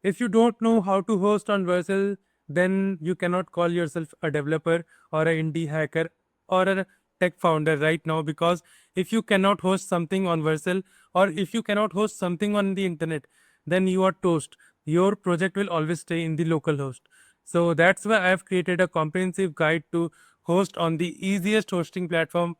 If you don't know how to host on Vercel, then you cannot call yourself a developer or an indie hacker or a tech founder right now, because if you cannot host something on Vercel, or if you cannot host something on the internet, then you are toast. Your project will always stay in the local host. So that's why I have created a comprehensive guide to host on the easiest hosting platform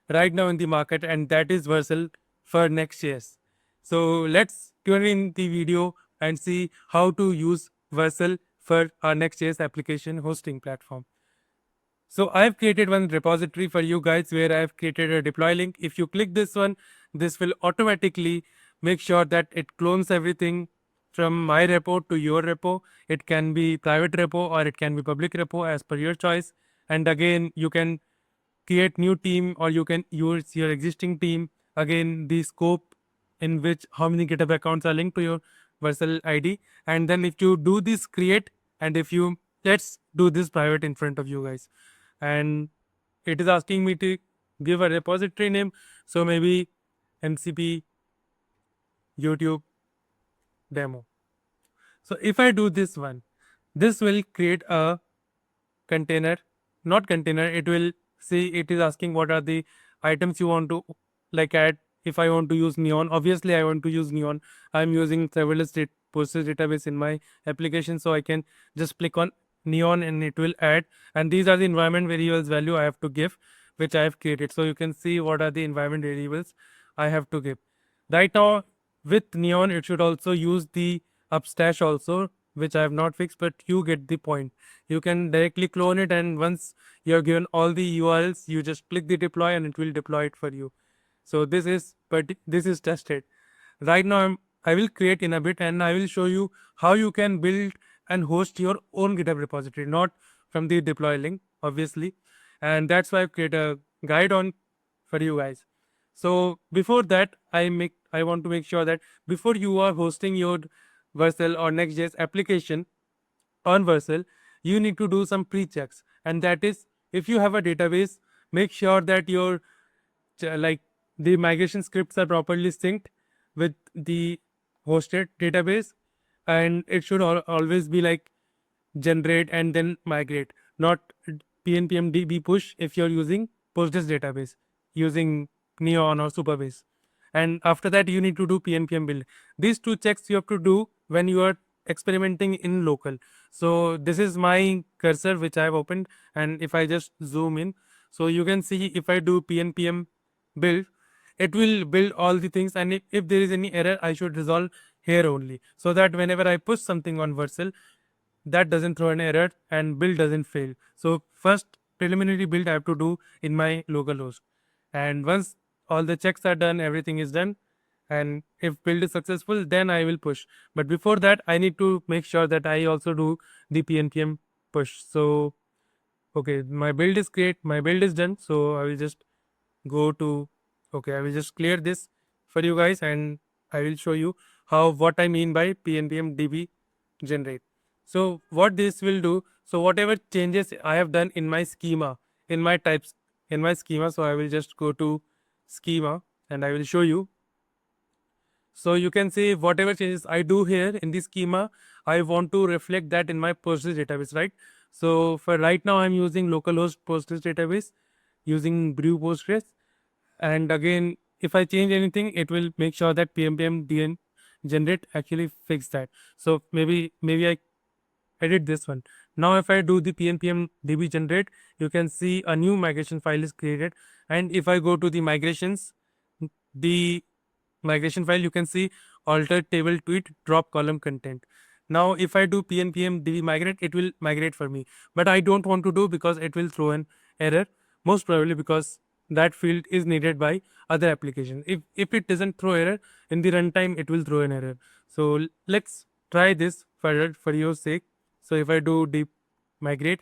right now in the market, and that is Vercel for Next.js. So let's tune in the video and see how to use Vercel for our Next.js application hosting platform. So I've created one repository for you guys where I've created a deploy link. If you click this one, this will automatically make sure that it clones everything from my repo to your repo. It can be private repo or it can be public repo as per your choice. And again, you can create new team or you can use your existing team. Again, the scope in which how many GitHub accounts are linked to your Vercel ID. And then if you do this create, and if you, let's do this private in front of you guys. And it is asking me to give a repository name. So maybe MCP YouTube demo. So if I do this one, this will create a container, not container, it will see, it is asking what are the items you want to like add. If I want to use Neon, obviously I want to use Neon. I'm using serverless Postgres database in my application, so I can just click on Neon and it will add. And these are the environment variables value I have to give, which I have created. So you can see what are the environment variables I have to give. Right now with Neon, it should also use the Upstash also, which I have not fixed, but you get the point. You can directly clone it, and once you're given all the URLs, you just click the deploy and it will deploy it for you. So this is, but this is tested. Right now I will create in a bit and I will show you how you can build and host your own GitHub repository, not from the deploy link, obviously. And that's why I've created a guide on for you guys. So before that, I want to make sure that before you are hosting your Vercel or Next.js application on Vercel, you need to do some pre-checks. And that is, if you have a database, make sure that your like the migration scripts are properly synced with the hosted database, and it should always be like generate and then migrate, not pnpm db push if you're using Postgres database using Neon or Superbase. And after that, you need to do pnpm build. These two checks you have to do when you are experimenting in local. So this is my cursor which I have opened, and if I just zoom in, so you can see if I do pnpm build, it will build all the things, and if there is any error, I should resolve here only, so that whenever I push something on Vercel, that doesn't throw an error and build doesn't fail. So first preliminary build I have to do in my local host. And once all the checks are done, everything is done, and if build is successful, then I will push. But before that, I need to make sure that I also do the pnpm push. So okay, my build is great, my build is done. So I will just go to, okay, I will just clear this for you guys and I will show you how what I mean by pnpm db generate. So what this will do, so whatever changes I have done in my schema, in my types, in my schema, so I will just go to schema and I will show you. So you can see whatever changes I do here in the schema, I want to reflect that in my Postgres database, right? So for right now, I'm using localhost Postgres database using brew Postgres. And again, if I change anything, it will make sure that pnpm dn generate actually fix that. So maybe I edit this one. Now if I do the pnpm db generate, you can see a new migration file is created. And if I go to the migrations, the migration file, you can see alter table tweet drop column content. Now if I do pnpm db migrate, it will migrate for me, but I don't want to do because it will throw an error, most probably because that field is needed by other applications. If it doesn't throw error in the runtime, it will throw an error. So let's try this for your sake. So if I do deep migrate,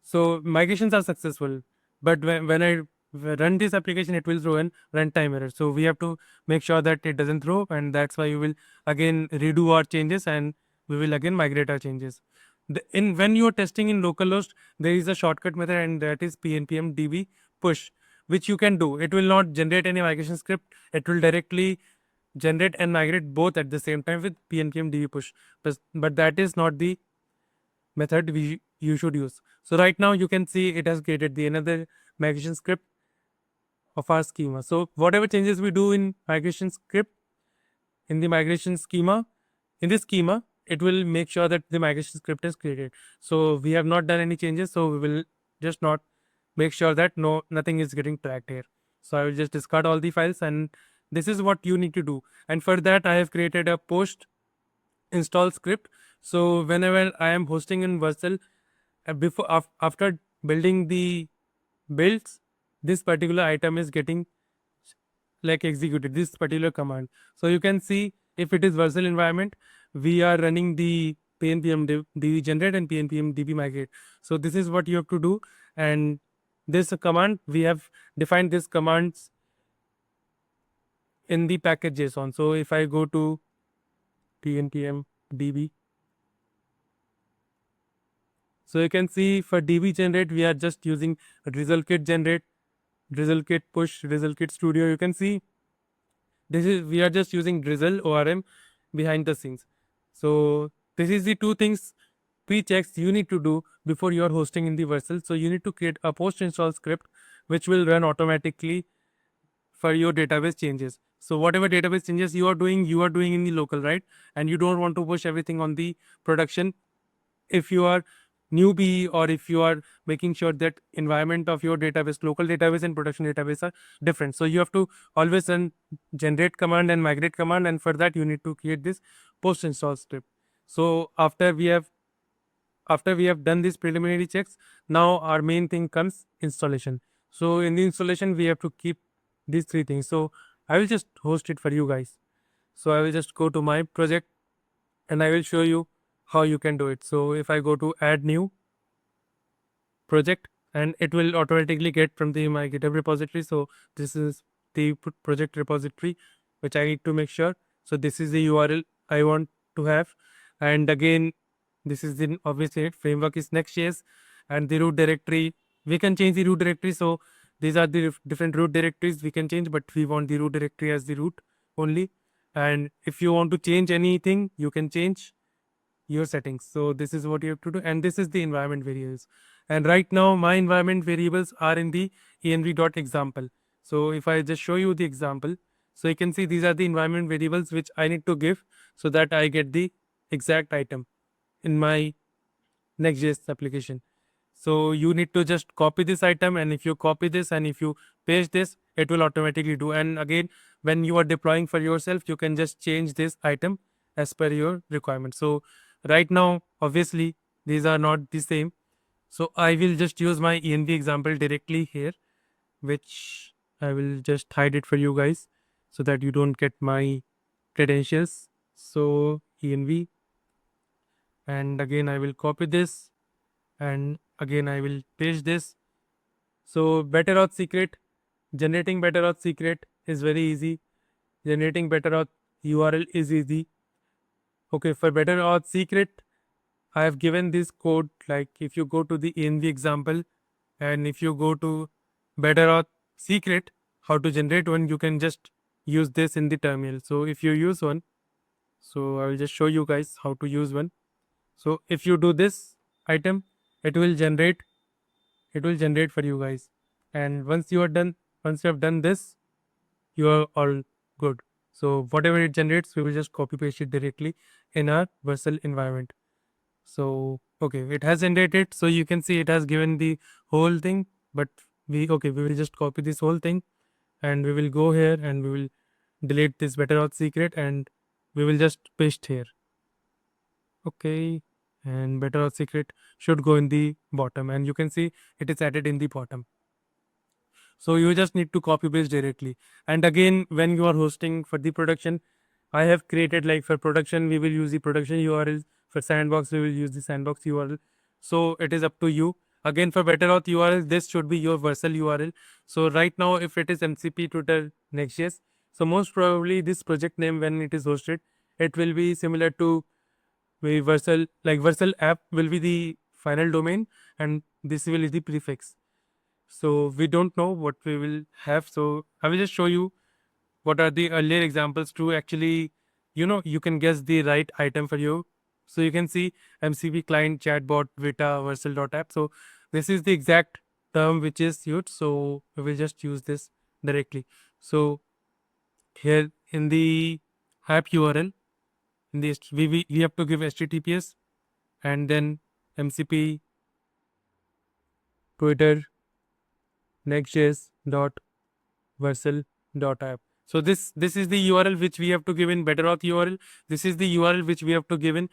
so migrations are successful, but when I run this application, it will throw an runtime error. So we have to make sure that it doesn't throw, and that's why we will again redo our changes and we will again migrate our changes. In when you are testing in localhost, there is a shortcut method, and that is pnpm db push, which you can do. It will not generate any migration script. It will directly generate and migrate both at the same time with pnpm db push, but that is not the method you should use. So right now you can see it has created the another migration script of our schema. So whatever changes we do in migration script, in the migration schema, in this schema, it will make sure that the migration script is created. So we have not done any changes, so we will just not make sure that nothing is getting tracked here. So I will just discard all the files, and this is what you need to do. And for that I have created a post install script. So whenever I am hosting in Vercel, after building the builds, this particular item is getting like executed, this particular command. So you can see if it is Vercel environment, we are running the pnpm db generate and pnpm db migrate. So this is what you have to do. And this command, we have defined this commands in the package JSON. So if I go to pnpm db, so you can see for db generate, we are just using Drizzle kit generate, Drizzle kit push, Drizzle kit studio. You can see this is, we are just using Drizzle ORM behind the scenes. So this is the two things, pre-checks you need to do before you are hosting in the Vercel. So you need to create a post install script which will run automatically for your database changes. So whatever database changes you are doing in the local, right? And you don't want to push everything on the production. If you are newbie, or if you are making sure that environment of your database, local database and production database are different, so you have to always run generate command and migrate command, and for that you need to create this post install script. So after we have done these preliminary checks, now our main thing comes installation. So in the installation we have to keep these three things. So I will just host it for you guys. So I will just go to my project and I will show you how you can do it. So if I go to add new project, and it will automatically get from the my GitHub repository. So this is the project repository which I need to make sure. So this is the URL I want to have, and again this is the obviously framework is Next.js, and the root directory, we can change the root directory. So these are the different root directories we can change, but we want the root directory as the root only. And if you want to change anything, you can change your settings. So this is what you have to do, and this is the environment variables. And right now my environment variables are in the env.example. So if I just show you the example, so you can see these are the environment variables which I need to give so that I get the exact item in my Next.js application. So you need to just copy this item, and if you copy this and if you paste this, it will automatically do. And again, when you are deploying for yourself, you can just change this item as per your requirement. So right now, obviously, these are not the same. So I will just use my env example directly here, which I will just hide it for you guys so that you don't get my credentials. So env, and again I will copy this, and again I will paste this. So better auth secret, generating better auth secret is very easy. Generating better auth URL is easy. Okay, for better auth secret, I have given this code. Like if you go to the env example, and if you go to better auth secret, how to generate one, you can just use this in the terminal. So if you use one, so I will just show you guys how to use one. So if you do this item, it will generate for you guys. And once you have done this, you are all good. So whatever it generates, we will just copy paste it directly in our Vercel environment. So okay, it has generated. So you can see it has given the whole thing, but we will just copy this whole thing, and we will go here and we will delete this better auth secret, and we will just paste here. Okay, and better auth secret should go in the bottom, and you can see it is added in the bottom. So you just need to copy paste directly. And again, when you are hosting for the production, I have created, like for production we will use the production URL, for sandbox we will use the sandbox URL. So it is up to you. Again, for better auth URL, this should be your Vercel URL. So right now, if it is MCP Twitter Next.js, so most probably this project name, when it is hosted, it will be similar to Vercel, like Vercel app will be the final domain, and this will be the prefix. So we don't know what we will have. So I will just show you what are the earlier examples to actually, you can guess the right item for you. So you can see MCP client chatbot Vita Vercel.app. So this is the exact term which is used. So we will just use this directly. So here in the app URL, in the we have to give HTTPS and then MCP Twitter Next.js dot Vercel.app. So this is the URL which we have to give in better auth URL. This is the URL which we have to give in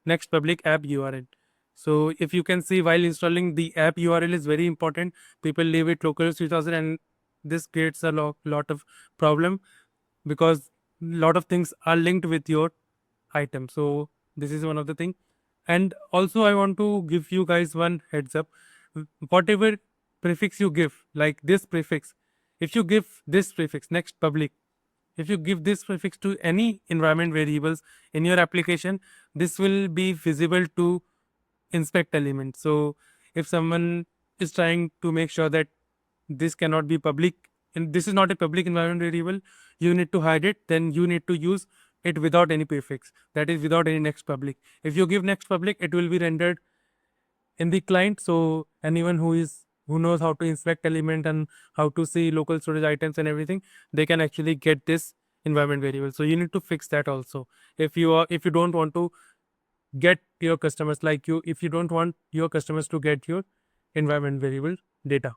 next public app URL. So if you can see, while installing the app URL is very important, people leave it localhost 3000, and this creates a lot of problem because lot of things are linked with your item. So this is one of the thing. And also I want to give you guys one heads up. Whatever prefix you give, like this prefix, if you give this prefix next public, if you give this prefix to any environment variables in your application, this will be visible to inspect element. So if someone is trying to make sure that this cannot be public and this is not a public environment variable, you need to hide it, then you need to use it without any prefix, that is without any next public. If you give next public, it will be rendered in the client. So anyone who knows how to inspect element and how to see local storage items and everything, they can actually get this environment variable. So you need to fix that also. If you don't want to get your customers, like you, if you don't want your customers to get your environment variable data.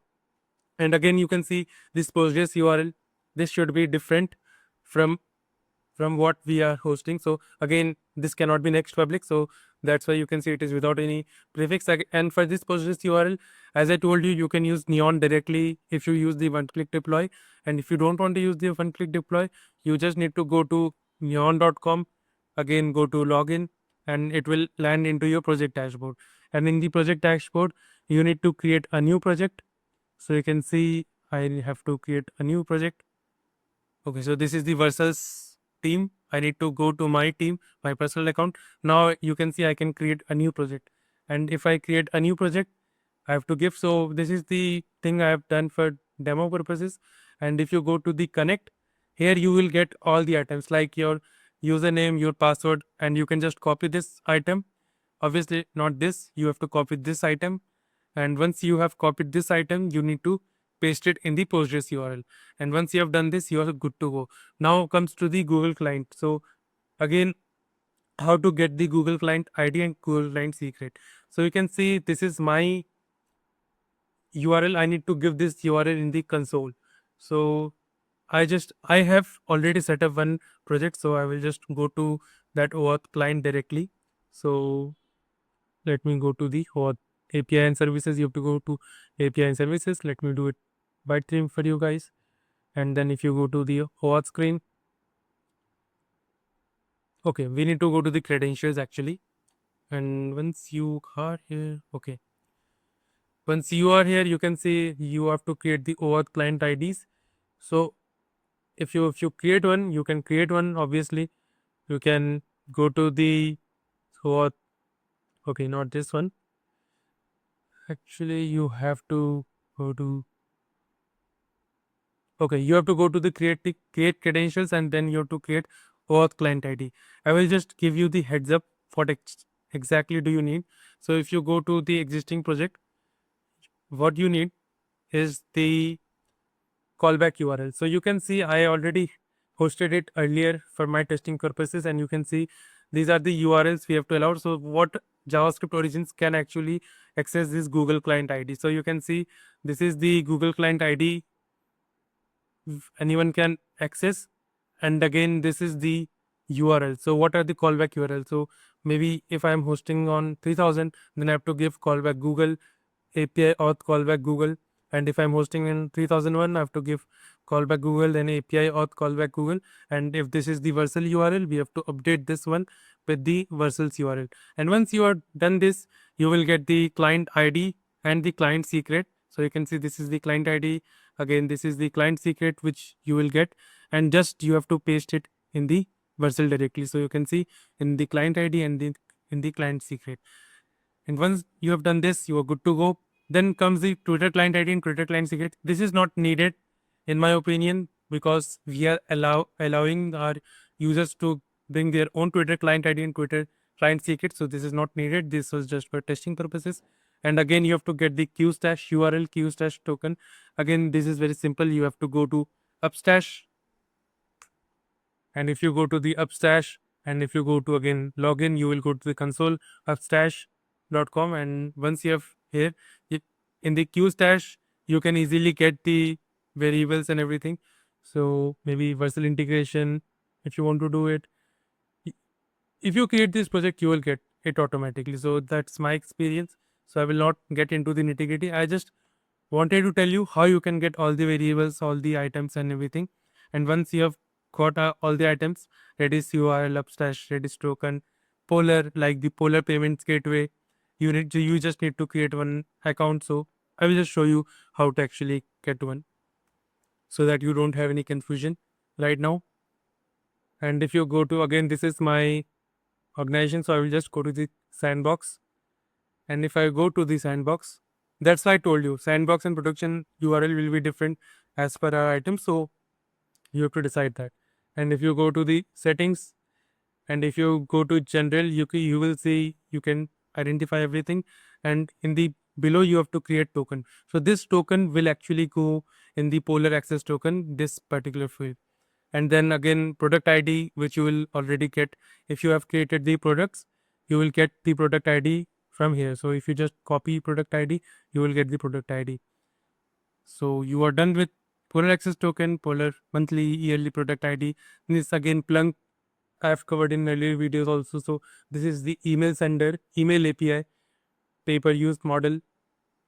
And again, you can see this Postgres URL. This should be different from what we are hosting. So again, this cannot be next public. So that's why you can see it is without any prefix. And for this Postgres URL, as I told you, you can use Neon directly if you use the one-click deploy. And if you don't want to use the one-click deploy, you just need to go to neon.com. Again, go to login, and it will land into your project dashboard. And in the project dashboard, you need to create a new project. So you can see I have to create a new project. Okay, so this is the Vercel's team. I need to go to my team, my personal account. Now you can see I can create a new project. And if I create a new project, I have to give. So this is the thing I have done for demo purposes. And if you go to the connect, here you will get all the items like your username, your password, and you can just copy this item. Obviously not this, you have to copy this item. And once you have copied this item, you need to paste it in the Postgres URL. And once you have done this, you are good to go. Now comes to the Google client. So again, how to get the Google client ID and Google client secret. So you can see this is my URL. I need to give this URL in the console. So I have already set up one project. So I will just go to that OAuth client directly. So let me go to the OAuth API and services. You have to go to API and services. Let me do it by theme for you guys. And then if you go to the OAuth screen, okay, we need to go to the credentials actually. And once you are here, okay. Once you are here, you can see you have to create the OAuth client IDs. So if you create one, you can create one. Obviously, you can go to the OAuth. Okay, not this one. Actually, you have to go to. Okay, you have to go to the create credentials, and then you have to create OAuth client ID. I will just give you the heads up what exactly do you need. So if you go to the existing project, what you need is the callback URL. So you can see I already hosted it earlier for my testing purposes, and you can see these are the URLs we have to allow. So what JavaScript origins can actually access this Google client ID. So you can see this is the Google client ID anyone can access, and again this is the URL. So what are the callback URL? So maybe if I am hosting on 3000, then I have to give callback Google API auth callback Google. And if I'm hosting in 3001, I have to give callback Google, then API auth callback Google. And if this is the Vercel URL, we have to update this one with the Vercel's URL. And once you are done this, you will get the client ID and the client secret. So you can see this is the client ID. Again, this is the client secret which you will get, and just you have to paste it in the Vercel directly. So you can see in the client ID and in the client secret. And once you have done this, you are good to go. Then comes the Twitter client ID and Twitter client secret. This is not needed, in my opinion. because we are allowing our users to bring their own Twitter client ID and Twitter client secret. So this is not needed. This was just for testing purposes. And again, you have to get the QStash URL, QStash token. Again, this is very simple. You have to go to Upstash. And if you go to the Upstash, and if you go to again login, you will go to the console upstash.com. And once you have here in the QStash, you can easily get the variables and everything. So maybe Vercel integration, if you want to do it. If you create this project, you will get it automatically. So that's my experience. So I will not get into the nitty gritty. I just wanted to tell you how you can get all the variables, all the items and everything. And once you have got all the items, Redis URL, Upstash, Redis token, Polar, like the Polar payments gateway, you just need to create one account. So I will just show you how to actually get one so that you don't have any confusion right now. And if you go to, again, this is my organization. So I will just go to the sandbox. And if I go to the sandbox, that's why I told you sandbox and production URL will be different as per our item. So you have to decide that. And if you go to the settings and if you go to general, you will see you can identify everything. And in the below, you have to create token. So this token will actually go in the Polar access token, this particular field. And then again, product ID, which you will already get if you have created the products, you will get the product ID from here. So if you just copy product ID, you will get the product ID. So you are done with Polar access token, Polar monthly, yearly product ID. This again Plunk I have covered in earlier videos also. So this is the email sender, email API, pay per use model.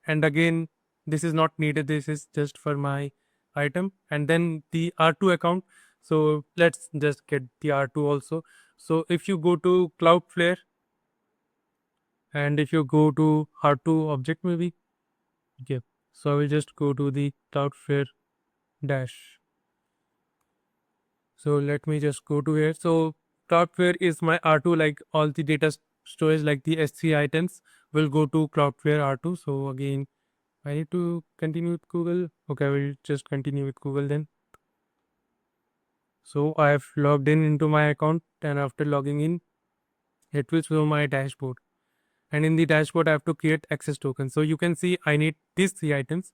And again, this is not needed. This is just for my item. And then the R2 account. So let's just get the R2 also. So if you go to Cloudflare and if you go to R2 object maybe, okay. So I will just go to the Cloudflare dash. So let me just go to here. So Cloudflare is my R2, like all the data storage, like the S3 items will go to Cloudflare R2. So again, I need to continue with Google. Okay, I will just continue with Google then. So I have logged in into my account, and after logging in, it will show my dashboard. And in the dashboard, I have to create access token. So you can see I need these 3 items.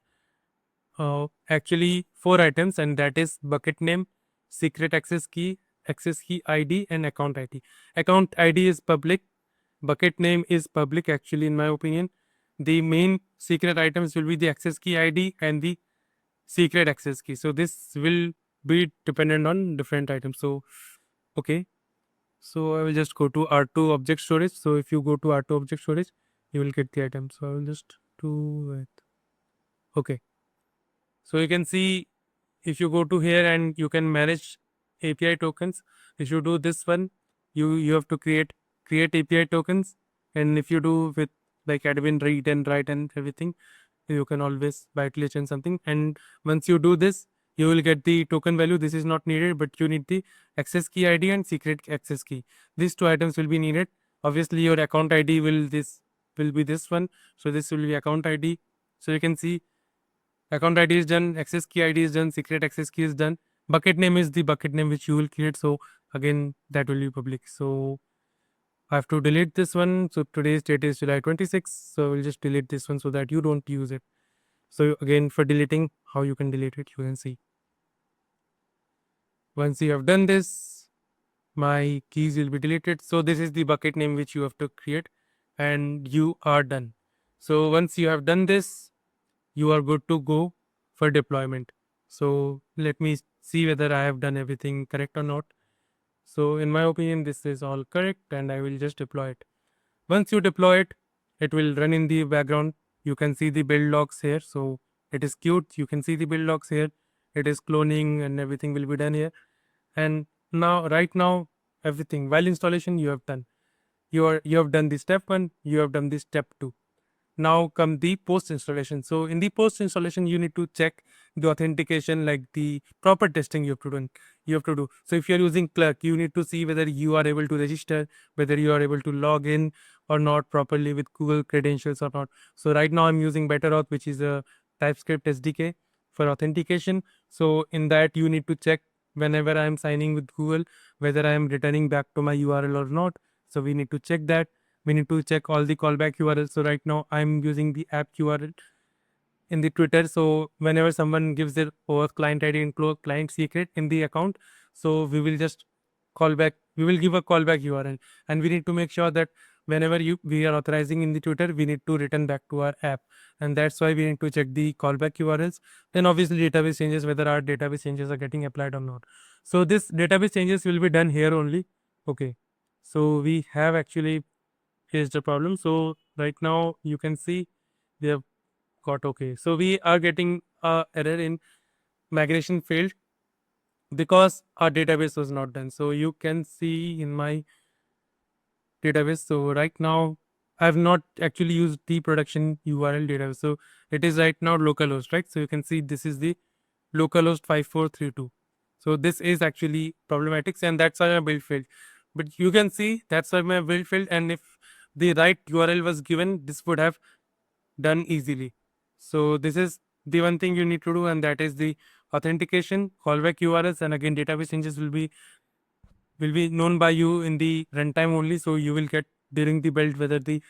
Actually 4 items, and that is bucket name, secret access key ID, and account ID. Account ID is public, bucket name is public actually in my opinion. The main secret items will be the access key ID and the secret access key. So this will be dependent on different items. So okay, so I will just go to R2 object storage. So if you go to R2 object storage, you will get the item. So I will just do it. Okay. So you can see if you go to here and you can manage API tokens. If you do this one, you have to create API tokens. And if you do with like admin read and write and everything, you can always bytely change something. And once you do this, you will get the token value. This is not needed, but you need the access key ID and secret access key. These 2 items will be needed. Obviously, your account ID will be this one. So this will be account ID. So you can see account ID is done, access key ID is done, secret access key is done. Bucket name is the bucket name which you will create. So again, that will be public. So I have to delete this one. So today's date is July 26th. So I will just delete this one so that you don't use it. So again, for deleting, how you can delete it, you can see. Once you have done this, my keys will be deleted. So this is the bucket name which you have to create, and you are done. So once you have done this, you are good to go for deployment. So let me see whether I have done everything correct or not. So in my opinion, this is all correct, and I will just deploy it. Once you deploy it, it will run in the background. You can see the build logs here. So it is cute. You can see the build logs here. It is cloning and everything will be done here. And now, right now, everything while installation you have done. You have done the step 1. You have done the step 2. Now come the post installation. So in the post installation, you need to check the authentication, like the proper testing you have to do. So if you are using Clerk, you need to see whether you are able to register, whether you are able to log in or not properly with Google credentials or not. So right now I'm using BetterAuth, which is a TypeScript SDK for authentication. So in that you need to check whenever I am signing with Google whether I am returning back to my URL or not. So we need to check that. We need to check all the callback URLs. So right now I'm using the app URL in the Twitter. So whenever someone gives their OAuth client ID and client secret in the account, so we will just call back. We will give a callback URL, and we need to make sure that whenever we are authorizing in the Twitter, we need to return back to our app, and that's why we need to check the callback URLs. Then obviously database changes, whether our database changes are getting applied or not. So this database changes will be done here only. Okay, so we have actually faced the problem. So right now you can see we have got okay. So we are getting a error in migration failed because our database was not done. So you can see in my database. So right now I have not actually used the production URL database. So it is right now localhost, right? So you can see this is the localhost 5432. So this is actually problematic, and that's why my build failed. But you can see that's why my build failed, and if the right URL was given, this would have done easily. So this is the one thing you need to do, and that is the authentication, callback URLs, and again database changes will be known by you in the runtime only. So you will get during the build whether the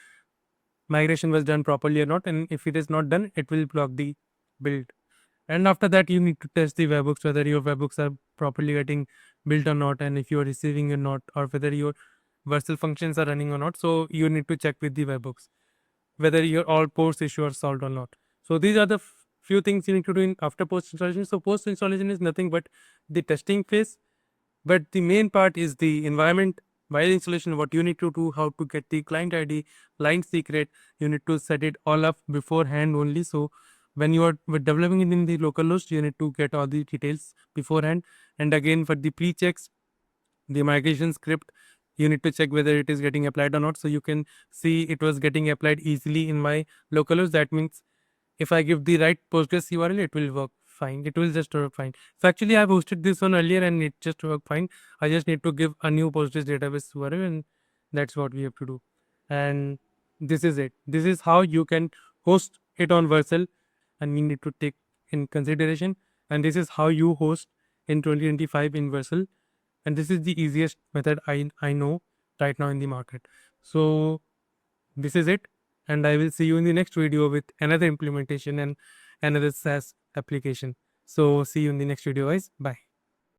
migration was done properly or not, and if it is not done, it will block the build. And after that, you need to test the webhooks whether your webhooks are properly getting built or not, and if you are receiving or not, or whether your Vercel functions are running or not. So you need to check with the webhooks whether your all post issue are solved or not. So these are the few things you need to do in after post installation. So post installation is nothing but the testing phase, but the main part is the environment. While installation, what you need to do, how to get the client ID, client secret, you need to set it all up beforehand only. So when you are developing it in the localhost, you need to get all the details beforehand. And again, for the pre-checks, the migration script, you need to check whether it is getting applied or not. So you can see it was getting applied easily in my localhost. That means if I give the right Postgres URL, it will work fine. It will just work fine. So actually I've hosted this one earlier and it just worked fine. I just need to give a new Postgres database URL, and that's what we have to do. And this is it. This is how you can host it on Vercel, and we need to take in consideration. And this is how you host in 2025 in Vercel, and this is the easiest method I know right now in the market. So this is it, and I will see you in the next video with another implementation and another SaaS application. So see you in the next video, guys. Bye.